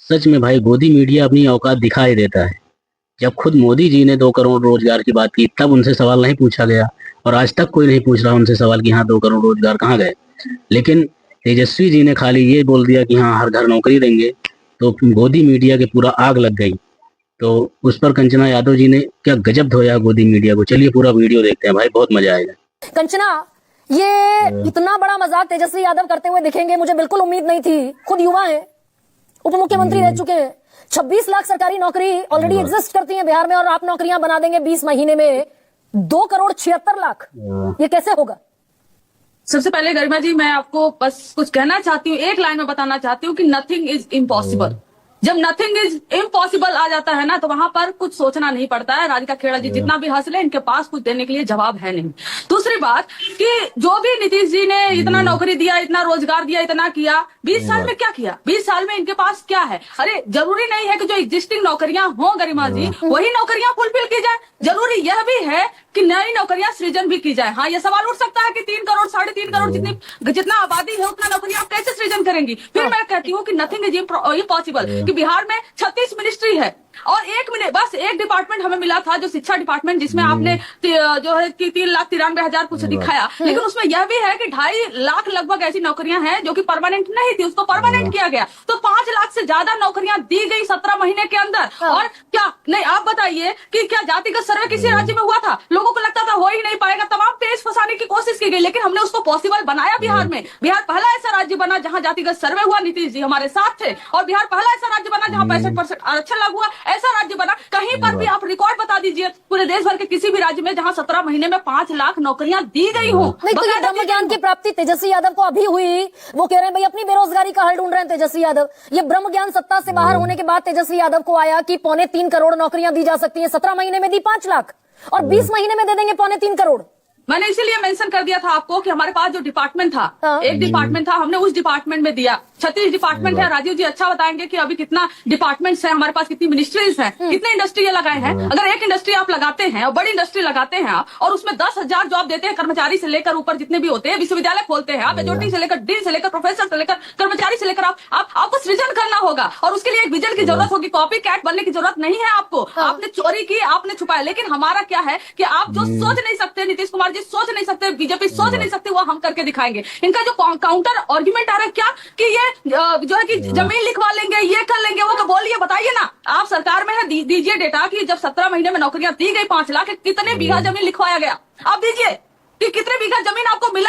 सच में भाई गोदी मीडिया अपनी औकात दिखाई देता है। जब खुद मोदी जी ने 2 करोड़ रोजगार की बात की तब उनसे सवाल नहीं पूछा गया, और आज तक कोई नहीं पूछ रहा उनसे सवाल कि हाँ 2 करोड़ रोजगार कहाँ गए। लेकिन तेजस्वी जी ने खाली ये बोल दिया कि हाँ हर घर नौकरी देंगे, तो गोदी मीडिया के पूरा आग लग गई। तो उस पर कंचना यादव जी ने क्या गजब धोया गोदी मीडिया को। चलिए पूरा वीडियो देखते हैं भाई, बहुत मजा आएगा। कंचना, ये इतना बड़ा मजाक तेजस्वी यादव करते हुए दिखेंगे मुझे बिल्कुल उम्मीद नहीं थी। खुद युवा है, उप मुख्यमंत्री रह चुके हैं। 26 लाख सरकारी नौकरी ऑलरेडी एग्जिस्ट करती है बिहार में, और आप नौकरियां बना देंगे 20 महीने में 2 करोड़ 76 लाख। ये कैसे होगा? सबसे पहले गरिमा जी, मैं आपको बस कुछ कहना चाहती हूँ, एक लाइन में बताना चाहती हूँ कि नथिंग इज इम्पॉसिबल। जब नथिंग इज इम्पॉसिबल आ जाता है ना, तो वहां पर कुछ सोचना नहीं पड़ता है। राधिका खेड़ा जी जितना भी हंस ले, इनके पास कुछ देने के लिए जवाब है नहीं। दूसरी बात कि जो भी नीतीश जी ने इतना नौकरी दिया, इतना रोजगार दिया, इतना किया, 20 साल में क्या किया? 20 साल में इनके पास क्या है? अरे जरूरी नहीं है कि जो एग्जिस्टिंग नौकरियां हो गरिमा जी, वही नौकरियां फुलफिल की जाए। जरूरी यह भी है कि नई नौकरियां सृजन भी की जाए। हाँ, ये सवाल उठ सकता है कि 3 करोड़ 3.5 करोड़ जितना आबादी है उतना नौकरियां आप कैसे सृजन करेंगी? फिर मैं कहती हूँ कि नथिंग इज इम्पॉसिबल। कि बिहार में 36 मिनिस्ट्री है और बस एक डिपार्टमेंट हमें मिला था, जो शिक्षा डिपार्टमेंट, जिसमें आपने जो है कि 3,93,000 कुछ दिखाया। लेकिन उसमें यह भी है कि 2.5 लाख लगभग ऐसी नौकरियां हैं जो कि परमानेंट नहीं थी, उसको परमानेंट किया गया। तो 5 लाख से ज्यादा नौकरियां दी गई 17 महीने के अंदर। और क्या नहीं, आप बताइए कि क्या जातिगत सर्वे किसी राज्य में हुआ था? लोगों को लगता था हो ही नहीं पाएगा, तमाम पेज फंसाने की कोशिश की गई, लेकिन हमने उसको पॉसिबल बनाया बिहार में। बिहार पहला ऐसा राज्य बना जहां जातिगत सर्वे हुआ, नीतीश जी हमारे साथ थे। और बिहार पहला ऐसा राज्य बना जहां 65% आरक्षण लागू हुआ। ऐसा राज्य बना, कहीं पर भी आप रिकॉर्ड बता दीजिए पूरे देश भर के किसी भी राज्य में जहां 17 महीने में 5 लाख नौकरियां दी गई हो। नहीं, तो ये ब्रह्म ज्ञान की प्राप्ति तेजस्वी यादव को अभी हुई। वो कह रहे हैं भाई अपनी बेरोजगारी का हल ढूंढ रहे हैं तेजस्वी यादव। ये ब्रह्म ज्ञान सत्ता से बाहर होने के बाद तेजस्वी यादव को आया कि 3.25 करोड़ नौकरियां दी जा सकती हैं। 17 महीने में दी 5 लाख, और 20 महीने में दे देंगे 3.25 करोड़। मैंने इसीलिए मेंशन कर दिया था आपको कि हमारे पास जो डिपार्टमेंट था, एक डिपार्टमेंट था, हमने उस डिपार्टमेंट में दिया। 36 डिपार्टमेंट है। राजीव जी अच्छा बताएंगे कि अभी कितना डिपार्टमेंट्स है हमारे पास, कितनी मिनिस्ट्रीज हैं, कितने इंडस्ट्री लगाए हैं। अगर एक इंडस्ट्री आप लगाते हैं और बड़ी इंडस्ट्री लगाते हैं आप, और उसमें 10,000 जॉब देते हैं, कर्मचारी से लेकर ऊपर जितने भी होते हैं, विश्वविद्यालय खोलते हैं आप, एचओडी से लेकर डीन से लेकर प्रोफेसर से लेकर कर्मचारी से लेकर आपको सृजन करना होगा। और उसके लिए एक विजन की जरूरत होगी। कॉपी कैट बनने की जरूरत नहीं है आपको। आपने चोरी की, आपने छुपाया, लेकिन हमारा क्या है कि आप जो सोच नहीं सकते, नीतीश कुमार जी सोच नहीं सकते, बीजेपी सोच नहीं सकते, वो हम करके दिखाएंगे। इनका जो काउंटर आर्ग्यूमेंट आ रहा है क्या कि ये जो है कि जमीन लिखवा लेंगे, ये कर लेंगे, वो तो बोलिए, बताइए ना। आप सरकार में है, दीजिए डेटा कि जब 17 महीने में नौकरियां दी गई 5 लाख, कितने बीघा जमीन लिखवाया गया? आप दीजिए कि कितने बीघा जमीन आपको मिला।